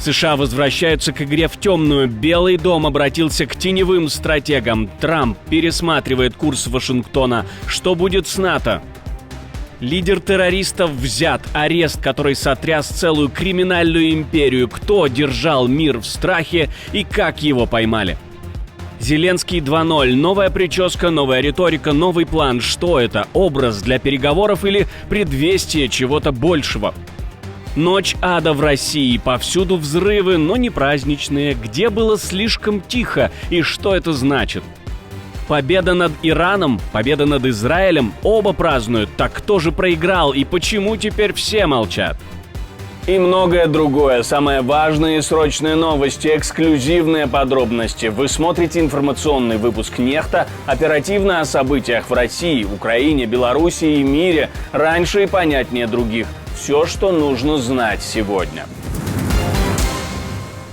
США возвращаются к игре в темную. Белый дом обратился к теневым стратегам. Трамп пересматривает курс Вашингтона. Что будет с НАТО? Лидер террористов взят. Арест, который сотряс целую криминальную империю. Кто держал мир в страхе и как его поймали? Зеленский 2.0. Новая прическа, новая риторика, новый план. Что это? Образ для переговоров или предвестие чего-то большего? Ночь ада в России. Повсюду взрывы, но не праздничные. Где было слишком тихо? И что это значит? Победа над Ираном, победа над Израилем. Оба празднуют. Так кто же проиграл и почему теперь все молчат? И многое другое. Самые важные и срочные новости, эксклюзивные подробности. Вы смотрите информационный выпуск «Нехта». Оперативно о событиях в России, Украине, Белоруссии и мире. Раньше и понятнее других. Все, что нужно знать сегодня.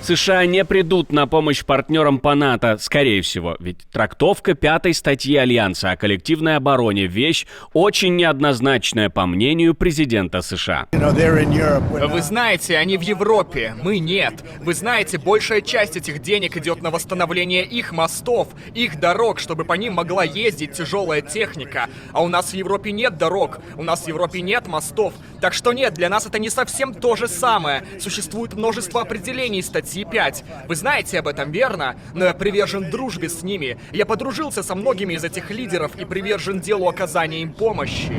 США не придут на помощь партнерам по НАТО, скорее всего, ведь трактовка 5-й статьи Альянса о коллективной обороне – вещь очень неоднозначная, по мнению президента США. Вы знаете, они в Европе, мы нет. Вы знаете, большая часть этих денег идет на восстановление их мостов, их дорог, чтобы по ним могла ездить тяжелая техника. А у нас в Европе нет дорог, у нас в Европе нет мостов. Так что нет, для нас это не совсем то же самое. Существует множество определений статьи 5. Вы знаете об этом, верно? Но я привержен дружбе с ними. Я подружился со многими из этих лидеров и привержен делу оказания им помощи.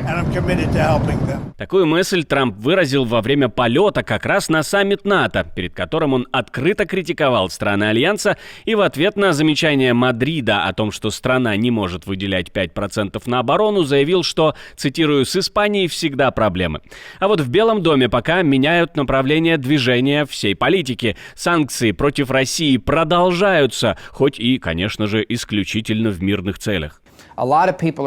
Такую мысль Трамп выразил во время полета как раз на саммит НАТО, перед которым он открыто критиковал страны Альянса и в ответ на замечание Мадрида о том, что страна не может выделять 5% на оборону, заявил, что, цитирую, «с Испанией всегда проблемы». А вот в Белом доме пока меняют направление движения всей политики. Санкции против России продолжаются, хоть и, конечно же, исключительно в мирных целях. Многие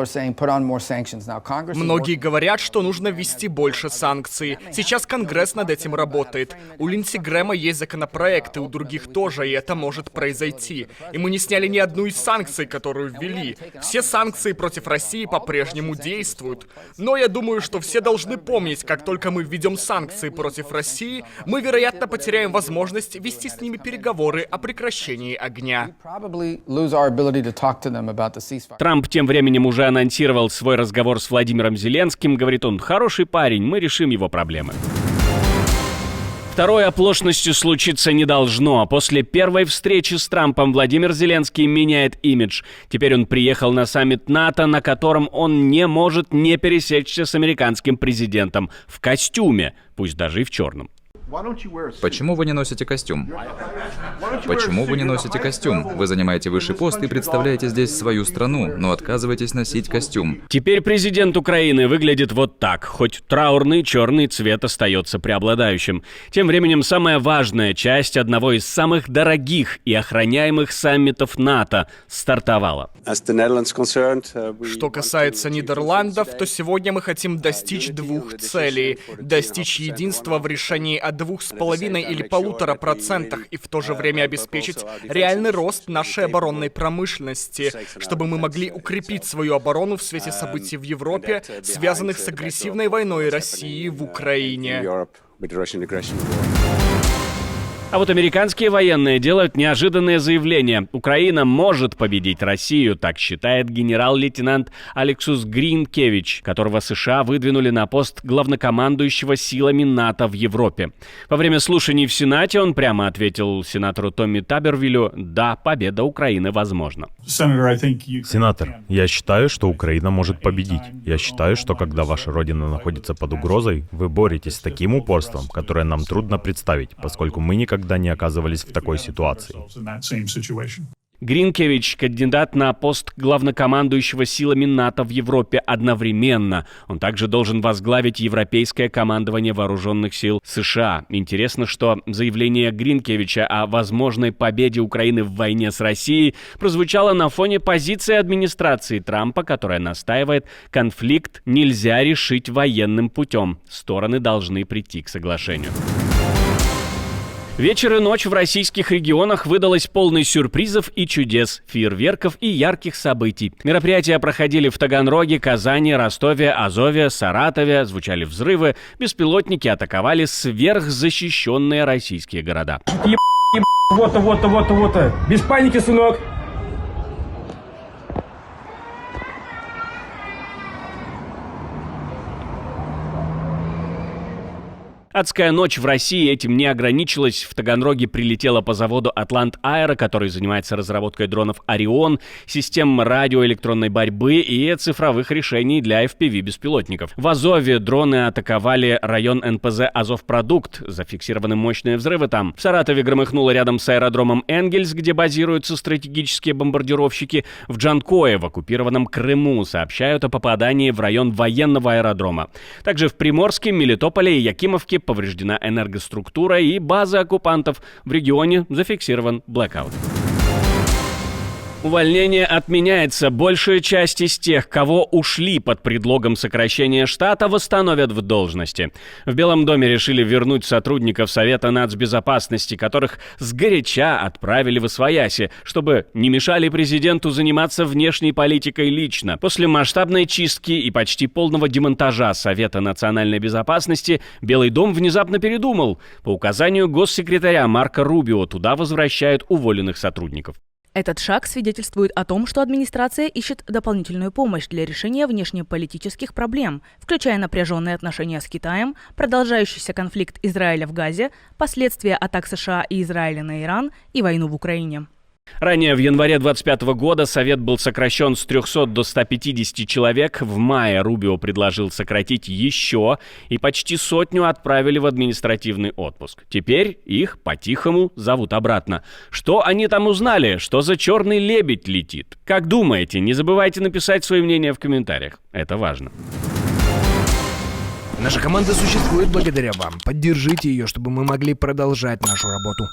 говорят, что нужно ввести больше санкций. Сейчас Конгресс над этим работает. У Линдси Грэма есть законопроекты, у других тоже, и это может произойти. И мы не сняли ни одну из санкций, которую ввели. Все санкции против России по-прежнему действуют. Но я думаю, что все должны помнить, как только мы введем санкции против России, мы, вероятно, потеряем возможность вести с ними переговоры о прекращении огня. Трамп тем временем уже анонсировал свой разговор с Владимиром Зеленским. Говорит он: «Хороший парень, мы решим его проблемы». Второй оплошностью случиться не должно. После первой встречи с Трампом Владимир Зеленский меняет имидж. Теперь он приехал на саммит НАТО, на котором он не может не пересечься с американским президентом в костюме, пусть даже и в черном. Почему вы не носите костюм? Почему вы не носите костюм? Вы занимаете высший пост и представляете здесь свою страну, но отказываетесь носить костюм. Теперь президент Украины выглядит вот так, хоть траурный черный цвет остается преобладающим. Тем временем самая важная часть одного из самых дорогих и охраняемых саммитов НАТО стартовала. Что касается Нидерландов, то сегодня мы хотим достичь двух целей. Достичь единства в решении о 2,5 или 1,5% и в то же время обеспечить реальный рост нашей оборонной промышленности, чтобы мы могли укрепить свою оборону в свете событий в Европе, связанных с агрессивной войной России в Украине. А вот американские военные делают неожиданное заявление. Украина может победить Россию, так считает генерал-лейтенант Алексус Гринкевич, которого США выдвинули на пост главнокомандующего силами НАТО в Европе. Во время слушаний в Сенате он прямо ответил сенатору Томми Табервиллю: «Да, победа Украины возможна». Сенатор, я считаю, что Украина может победить. Я считаю, что когда ваша родина находится под угрозой, вы боретесь с таким упорством, которое нам трудно представить, поскольку мы никогда не оказывались в такой ситуации. Гринкевич – кандидат на пост главнокомандующего силами НАТО в Европе одновременно. Он также должен возглавить европейское командование вооруженных сил США. Интересно, что заявление Гринкевича о возможной победе Украины в войне с Россией прозвучало на фоне позиции администрации Трампа, которая настаивает: конфликт нельзя решить военным путем. Стороны должны прийти к соглашению. Вечер и ночь в российских регионах выдалась полной сюрпризов и чудес, фейерверков и ярких событий. Мероприятия проходили в Таганроге, Казани, Ростове, Азове, Саратове, звучали взрывы, беспилотники атаковали сверхзащищенные российские города. Вот. Без паники, сынок. Адская ночь в России этим не ограничилась. В Таганроге прилетела по заводу «Атлант Аэро», который занимается разработкой дронов «Орион», систем радиоэлектронной борьбы и цифровых решений для FPV-беспилотников. В Азове дроны атаковали район НПЗ «Азовпродукт». Зафиксированы мощные взрывы там. В Саратове громыхнуло рядом с аэродромом «Энгельс», где базируются стратегические бомбардировщики. В Джанкое, в оккупированном Крыму, сообщают о попадании в район военного аэродрома. Также в Приморске, Мелитополе и Якимовке повреждена энергоструктура и база оккупантов. В регионе зафиксирован блэкаут. Увольнение отменяется. Большая часть из тех, кого ушли под предлогом сокращения штата, восстановят в должности. В Белом доме решили вернуть сотрудников Совета нацбезопасности, которых сгоряча отправили восвояси, чтобы не мешали президенту заниматься внешней политикой лично. После масштабной чистки и почти полного демонтажа Совета национальной безопасности Белый дом внезапно передумал. По указанию госсекретаря Марко Рубио туда возвращают уволенных сотрудников. Этот шаг свидетельствует о том, что администрация ищет дополнительную помощь для решения внешнеполитических проблем, включая напряженные отношения с Китаем, продолжающийся конфликт Израиля в Газе, последствия атак США и Израиля на Иран и войну в Украине. Ранее в январе 2025 года Совет был сокращен с 300 до 150 человек. В мае Рубио предложил сократить еще, и почти 100 отправили в административный отпуск. Теперь их по-тихому зовут обратно. Что они там узнали? Что за черный лебедь летит? Как думаете? Не забывайте написать свое мнение в комментариях. Это важно. Наша команда существует благодаря вам. Поддержите ее, чтобы мы могли продолжать нашу работу.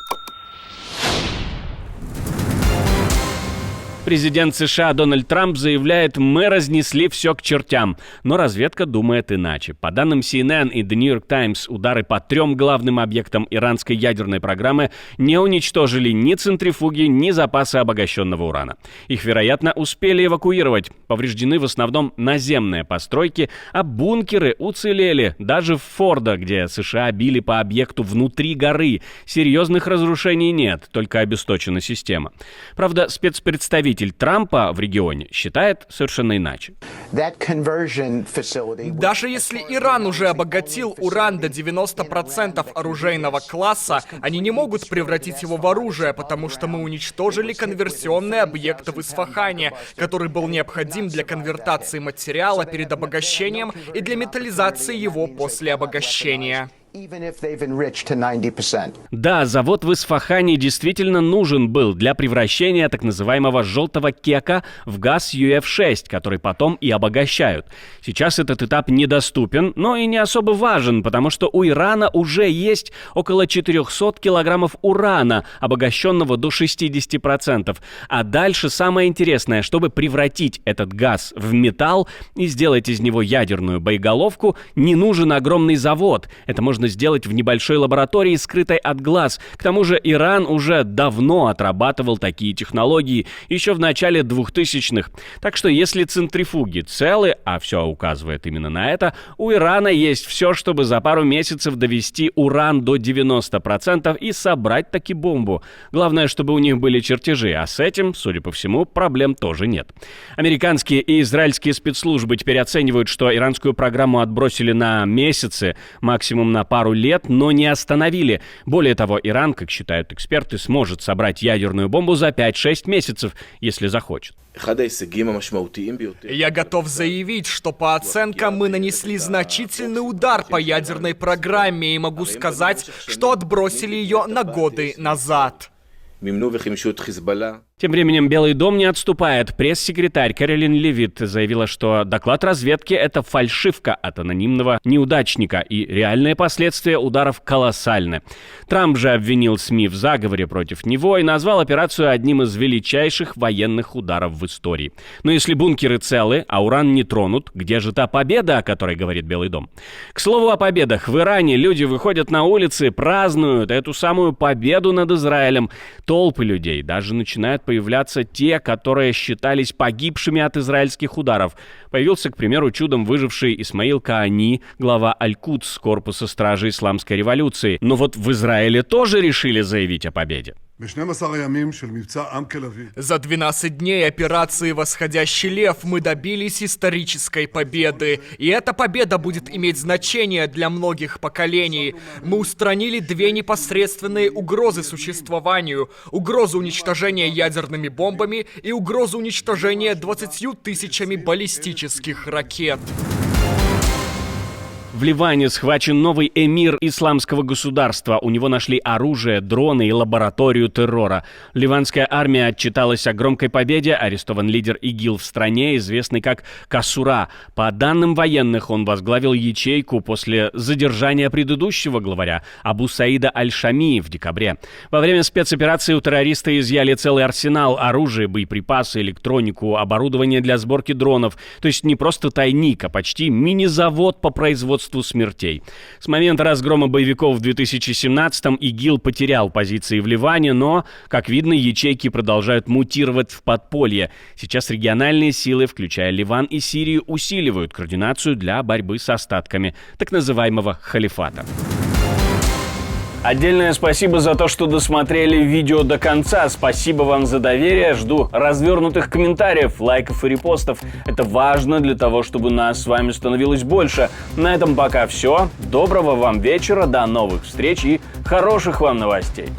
Президент США Дональд Трамп заявляет, мы разнесли все к чертям. Но разведка думает иначе. По данным CNN и The New York Times, удары по 3 главным объектам иранской ядерной программы не уничтожили ни центрифуги, ни запасы обогащенного урана. Их, вероятно, успели эвакуировать. Повреждены в основном наземные постройки, а бункеры уцелели. Даже в Фордо, где США били по объекту внутри горы. Серьезных разрушений нет, только обесточена система. Правда, спецпредставитель Трампа в регионе считает совершенно иначе. Даже если Иран уже обогатил уран до 90% оружейного класса, они не могут превратить его в оружие, потому что мы уничтожили конверсионный объект в Исфахане, который был необходим для конвертации материала перед обогащением и для металлизации его после обогащения. Да, завод в Исфахане действительно нужен был для превращения так называемого желтого кека в газ UF6, который потом и обогащают. Сейчас этот этап недоступен, но и не особо важен, потому что у Ирана уже есть около 400 килограммов урана, обогащенного до 60%. А дальше самое интересное, чтобы превратить этот газ в металл и сделать из него ядерную боеголовку, не нужен огромный завод. Это можно сделать в небольшой лаборатории, скрытой от глаз. К тому же Иран уже давно отрабатывал такие технологии, еще в начале 2000-х. Так что если центрифуги целы, а все указывает именно на это, у Ирана есть все, чтобы за пару месяцев довести уран до 90% и собрать таки бомбу. Главное, чтобы у них были чертежи, а с этим, судя по всему, проблем тоже нет. Американские и израильские спецслужбы теперь оценивают, что иранскую программу отбросили на месяцы, максимум на пару лет, но не остановили. Более того, Иран, как считают эксперты, сможет собрать ядерную бомбу за 5-6 месяцев, если захочет. Я готов заявить, что по оценкам мы нанесли значительный удар по ядерной программе и могу сказать, что отбросили ее на годы назад. Тем временем Белый дом не отступает. Пресс-секретарь Кэролин Левит заявила, что доклад разведки — это фальшивка от анонимного неудачника, и реальные последствия ударов колоссальны. Трамп же обвинил СМИ в заговоре против него и назвал операцию одним из величайших военных ударов в истории. Но если бункеры целы, а уран не тронут, где же та победа, о которой говорит Белый дом? К слову о победах. В Иране люди выходят на улицы, празднуют эту самую победу над Израилем. Толпы людей, даже начинают появляться те, которые считались погибшими от израильских ударов. Появился, к примеру, чудом выживший Исмаил Каани, глава Аль-Кудс, корпуса стражи исламской революции. Но вот в Израиле тоже решили заявить о победе. За 12 дней операции «Восходящий лев» мы добились исторической победы. И эта победа будет иметь значение для многих поколений. Мы устранили две непосредственные угрозы существованию. Угрозу уничтожения ядерными бомбами и угрозу уничтожения 20 тысячами баллистических ракет. В Ливане схвачен новый эмир исламского государства. У него нашли оружие, дроны и лабораторию террора. Ливанская армия отчиталась о громкой победе. Арестован лидер ИГИЛ в стране, известный как Касура. По данным военных, он возглавил ячейку после задержания предыдущего главаря Абу Саида Аль-Шами в декабре. Во время спецоперации у террориста изъяли целый арсенал: оружия, боеприпасы, электронику, оборудование для сборки дронов. То есть не просто тайник, а почти мини-завод по производству смертей. С момента разгрома боевиков в 2017-м ИГИЛ потерял позиции в Ливане, но, как видно, ячейки продолжают мутировать в подполье. Сейчас региональные силы, включая Ливан и Сирию, усиливают координацию для борьбы с остатками так называемого халифата. Отдельное спасибо за то, что досмотрели видео до конца. Спасибо вам за доверие. Жду развернутых комментариев, лайков и репостов. Это важно для того, чтобы нас с вами становилось больше. На этом пока все. Доброго вам вечера, до новых встреч и хороших вам новостей.